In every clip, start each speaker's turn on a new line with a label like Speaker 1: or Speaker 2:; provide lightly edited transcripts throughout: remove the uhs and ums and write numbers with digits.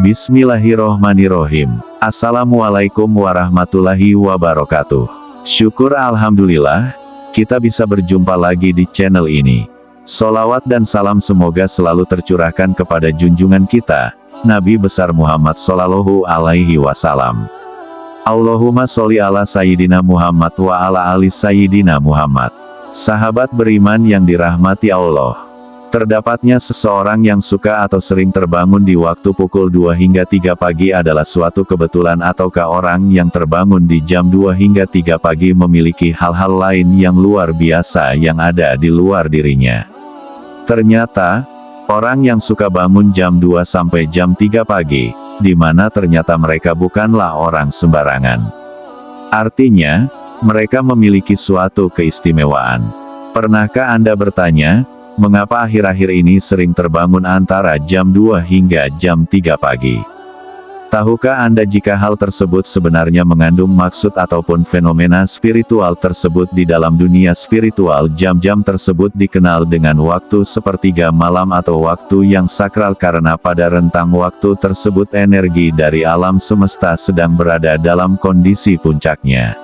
Speaker 1: Bismillahirrohmanirrohim. Assalamualaikum warahmatullahi wabarakatuh. Syukur alhamdulillah, kita bisa berjumpa lagi di channel ini. Sholawat dan salam semoga selalu tercurahkan kepada junjungan kita, Nabi besar Muhammad Shallallahu Alaihi Wasallam. Allahumma sholli ala Sayyidina Muhammad wa ala ali Sayyidina Muhammad. Sahabat beriman yang dirahmati Allah. Terdapatnya seseorang yang suka atau sering terbangun di waktu pukul 2 hingga 3 pagi adalah suatu kebetulan, ataukah orang yang terbangun di jam 2 hingga 3 pagi memiliki hal-hal lain yang luar biasa yang ada di luar dirinya. Ternyata, orang yang suka bangun jam 2 sampai jam 3 pagi, di mana ternyata mereka bukanlah orang sembarangan. Artinya, mereka memiliki suatu keistimewaan. Pernahkah Anda bertanya, mengapa akhir-akhir ini sering terbangun antara jam 2 hingga jam 3 pagi? Tahukah Anda jika hal tersebut sebenarnya mengandung maksud ataupun fenomena spiritual tersebut di dalam dunia spiritual? Jam-jam tersebut dikenal dengan waktu sepertiga malam atau waktu yang sakral karena pada rentang waktu tersebut energi dari alam semesta sedang berada dalam kondisi puncaknya.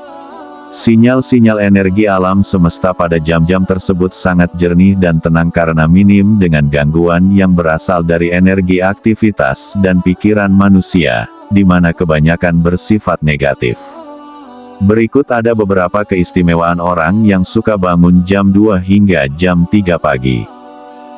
Speaker 1: Sinyal-sinyal energi alam semesta pada jam-jam tersebut sangat jernih dan tenang karena minim dengan gangguan yang berasal dari energi aktivitas dan pikiran manusia, di mana kebanyakan bersifat negatif. Berikut ada beberapa keistimewaan orang yang suka bangun jam 2 hingga jam 3 pagi.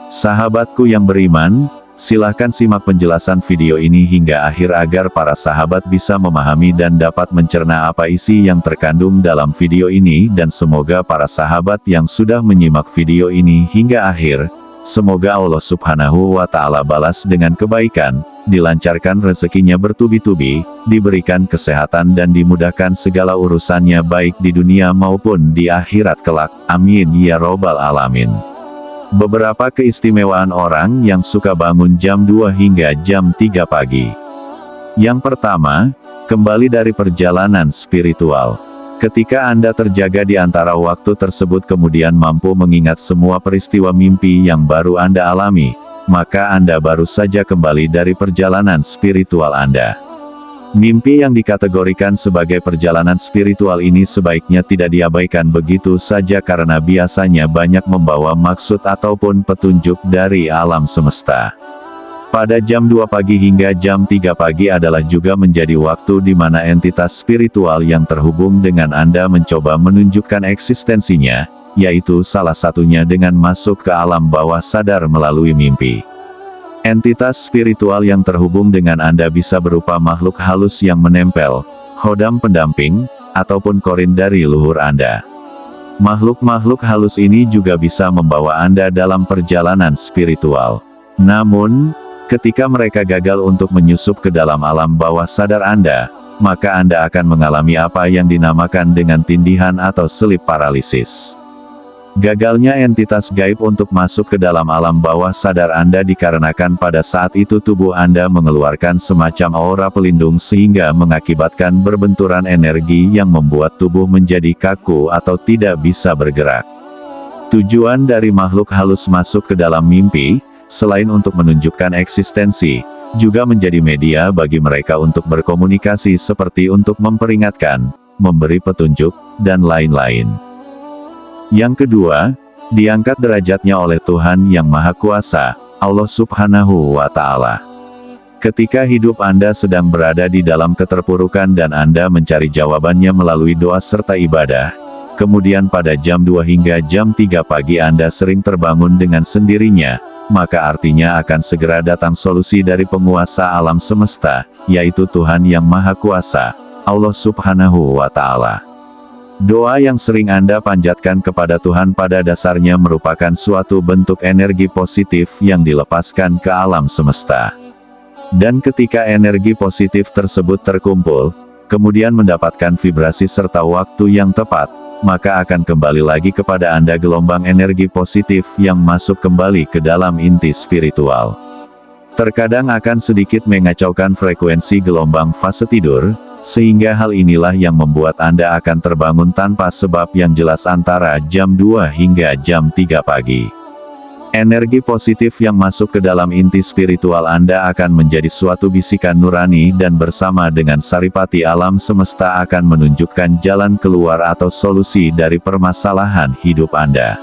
Speaker 1: Sahabatku yang beriman, silahkan simak penjelasan video ini hingga akhir agar para sahabat bisa memahami dan dapat mencerna apa isi yang terkandung dalam video ini, dan semoga para sahabat yang sudah menyimak video ini hingga akhir, semoga Allah Subhanahu wa Ta'ala balas dengan kebaikan, dilancarkan rezekinya bertubi-tubi, diberikan kesehatan dan dimudahkan segala urusannya baik di dunia maupun di akhirat kelak. Amin ya robbal alamin. Beberapa keistimewaan orang yang suka bangun jam 2 hingga jam 3 pagi. Yang pertama, kembali dari perjalanan spiritual. Ketika Anda terjaga di antara waktu tersebut kemudian mampu mengingat semua peristiwa mimpi yang baru Anda alami, maka Anda baru saja kembali dari perjalanan spiritual Anda. Mimpi yang dikategorikan sebagai perjalanan spiritual ini sebaiknya tidak diabaikan begitu saja karena biasanya banyak membawa maksud ataupun petunjuk dari alam semesta. Pada jam 2 pagi hingga jam 3 pagi adalah juga menjadi waktu di mana entitas spiritual yang terhubung dengan Anda mencoba menunjukkan eksistensinya, yaitu salah satunya dengan masuk ke alam bawah sadar melalui mimpi. Entitas spiritual yang terhubung dengan Anda bisa berupa makhluk halus yang menempel, khodam pendamping, ataupun korin dari luhur Anda. Makhluk-makhluk halus ini juga bisa membawa Anda dalam perjalanan spiritual. Namun, ketika mereka gagal untuk menyusup ke dalam alam bawah sadar Anda, maka Anda akan mengalami apa yang dinamakan dengan tindihan atau selip paralisis. Gagalnya entitas gaib untuk masuk ke dalam alam bawah sadar Anda dikarenakan pada saat itu tubuh Anda mengeluarkan semacam aura pelindung sehingga mengakibatkan berbenturan energi yang membuat tubuh menjadi kaku atau tidak bisa bergerak. Tujuan dari makhluk halus masuk ke dalam mimpi, selain untuk menunjukkan eksistensi, juga menjadi media bagi mereka untuk berkomunikasi seperti untuk memperingatkan, memberi petunjuk, dan lain-lain. Yang kedua, diangkat derajatnya oleh Tuhan Yang Maha Kuasa, Allah Subhanahu wa Ta'ala. Ketika hidup Anda sedang berada di dalam keterpurukan dan Anda mencari jawabannya melalui doa serta ibadah, kemudian pada jam 2 hingga jam 3 pagi Anda sering terbangun dengan sendirinya, maka artinya akan segera datang solusi dari penguasa alam semesta, yaitu Tuhan Yang Maha Kuasa, Allah Subhanahu wa Ta'ala. Doa yang sering Anda panjatkan kepada Tuhan pada dasarnya merupakan suatu bentuk energi positif yang dilepaskan ke alam semesta. Dan ketika energi positif tersebut terkumpul, kemudian mendapatkan vibrasi serta waktu yang tepat, maka akan kembali lagi kepada Anda gelombang energi positif yang masuk kembali ke dalam inti spiritual. Terkadang akan sedikit mengacaukan frekuensi gelombang fase tidur, sehingga hal inilah yang membuat Anda akan terbangun tanpa sebab yang jelas antara jam 2 hingga jam 3 pagi. Energi positif yang masuk ke dalam inti spiritual Anda akan menjadi suatu bisikan nurani dan bersama dengan saripati alam semesta akan menunjukkan jalan keluar atau solusi dari permasalahan hidup Anda.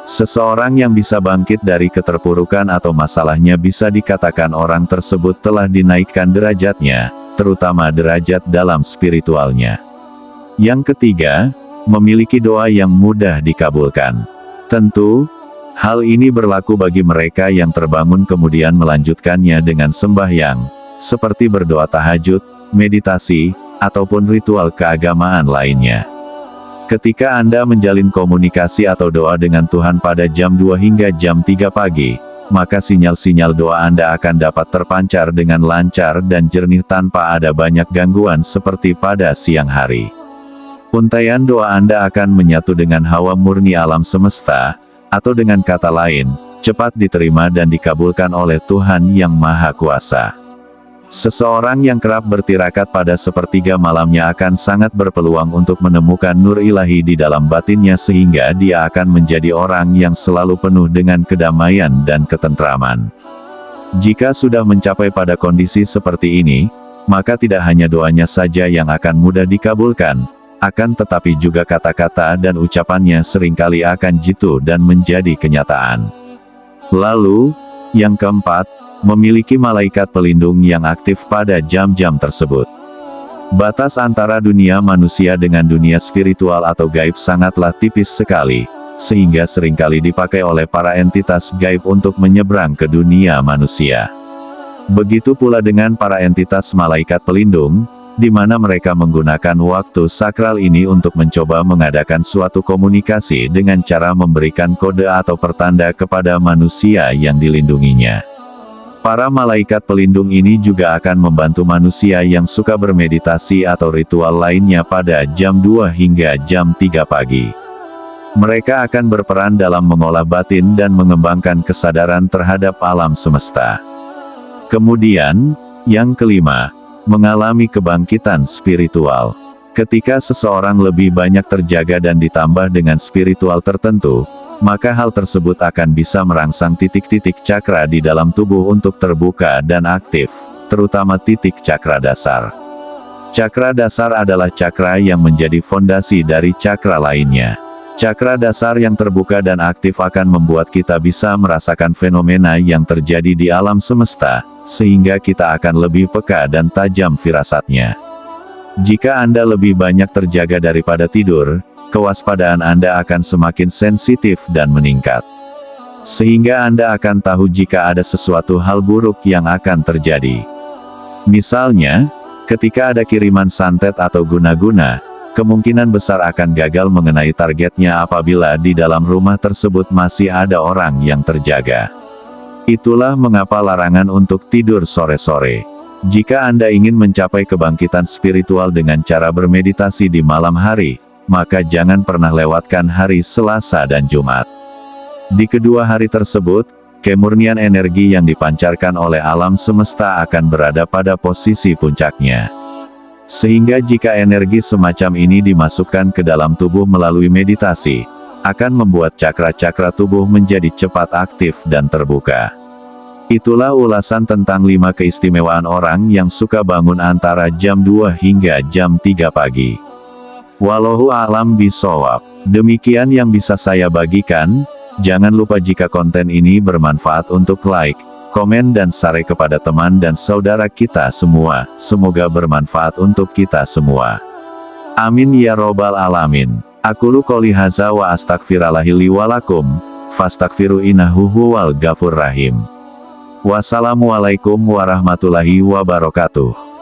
Speaker 1: Seseorang yang bisa bangkit dari keterpurukan atau masalahnya bisa dikatakan orang tersebut telah dinaikkan derajatnya, terutama derajat dalam spiritualnya. Yang ketiga, memiliki doa yang mudah dikabulkan. Tentu, hal ini berlaku bagi mereka yang terbangun kemudian melanjutkannya dengan sembahyang, seperti berdoa tahajud, meditasi, ataupun ritual keagamaan lainnya. Ketika Anda menjalin komunikasi atau doa dengan Tuhan pada jam 2 hingga jam 3 pagi, maka sinyal-sinyal doa Anda akan dapat terpancar dengan lancar dan jernih tanpa ada banyak gangguan seperti pada siang hari. Untaian doa Anda akan menyatu dengan hawa murni alam semesta, atau dengan kata lain, cepat diterima dan dikabulkan oleh Tuhan Yang Maha Kuasa. Seseorang yang kerap bertirakat pada sepertiga malamnya akan sangat berpeluang untuk menemukan nur ilahi di dalam batinnya sehingga dia akan menjadi orang yang selalu penuh dengan kedamaian dan ketentraman. Jika sudah mencapai pada kondisi seperti ini, maka tidak hanya doanya saja yang akan mudah dikabulkan, akan tetapi juga kata-kata dan ucapannya seringkali akan jitu dan menjadi kenyataan. Lalu, yang keempat, memiliki malaikat pelindung yang aktif pada jam-jam tersebut. Batas antara dunia manusia dengan dunia spiritual atau gaib sangatlah tipis sekali, sehingga seringkali dipakai oleh para entitas gaib untuk menyeberang ke dunia manusia. Begitu pula dengan para entitas malaikat pelindung, di mana mereka menggunakan waktu sakral ini untuk mencoba mengadakan suatu komunikasi dengan cara memberikan kode atau pertanda kepada manusia yang dilindunginya. Para malaikat pelindung ini juga akan membantu manusia yang suka bermeditasi atau ritual lainnya pada jam 2 hingga jam 3 pagi. Mereka akan berperan dalam mengolah batin dan mengembangkan kesadaran terhadap alam semesta. Kemudian, yang kelima, mengalami kebangkitan spiritual. Ketika seseorang lebih banyak terjaga dan ditambah dengan spiritual tertentu, maka hal tersebut akan bisa merangsang titik-titik cakra di dalam tubuh untuk terbuka dan aktif, terutama titik cakra dasar. Cakra dasar adalah cakra yang menjadi fondasi dari cakra lainnya. Cakra dasar yang terbuka dan aktif akan membuat kita bisa merasakan fenomena yang terjadi di alam semesta, sehingga kita akan lebih peka dan tajam firasatnya. Jika Anda lebih banyak terjaga daripada tidur, kewaspadaan Anda akan semakin sensitif dan meningkat. Sehingga Anda akan tahu jika ada sesuatu hal buruk yang akan terjadi. Misalnya, ketika ada kiriman santet atau guna-guna, kemungkinan besar akan gagal mengenai targetnya apabila di dalam rumah tersebut masih ada orang yang terjaga. Itulah mengapa larangan untuk tidur sore-sore. Jika Anda ingin mencapai kebangkitan spiritual dengan cara bermeditasi di malam hari, maka jangan pernah lewatkan hari Selasa dan Jumat. Di kedua hari tersebut, kemurnian energi yang dipancarkan oleh alam semesta akan berada pada posisi puncaknya. Sehingga jika energi semacam ini dimasukkan ke dalam tubuh melalui meditasi, akan membuat cakra-cakra tubuh menjadi cepat aktif dan terbuka. Itulah ulasan tentang 5 keistimewaan orang yang suka bangun antara jam 2 hingga jam 3 pagi. Wallahu a'lam bishawab. Demikian yang bisa saya bagikan. Jangan lupa jika konten ini bermanfaat untuk like, komen dan share kepada teman dan saudara kita semua. Semoga bermanfaat untuk kita semua. Amin ya robbal alamin. Aqulu qouli hadza wa astaghfirullahi li wa lakum, fastaghfiru innahu huwal ghafurur rahim. Wassalamualaikum warahmatullahi wabarakatuh.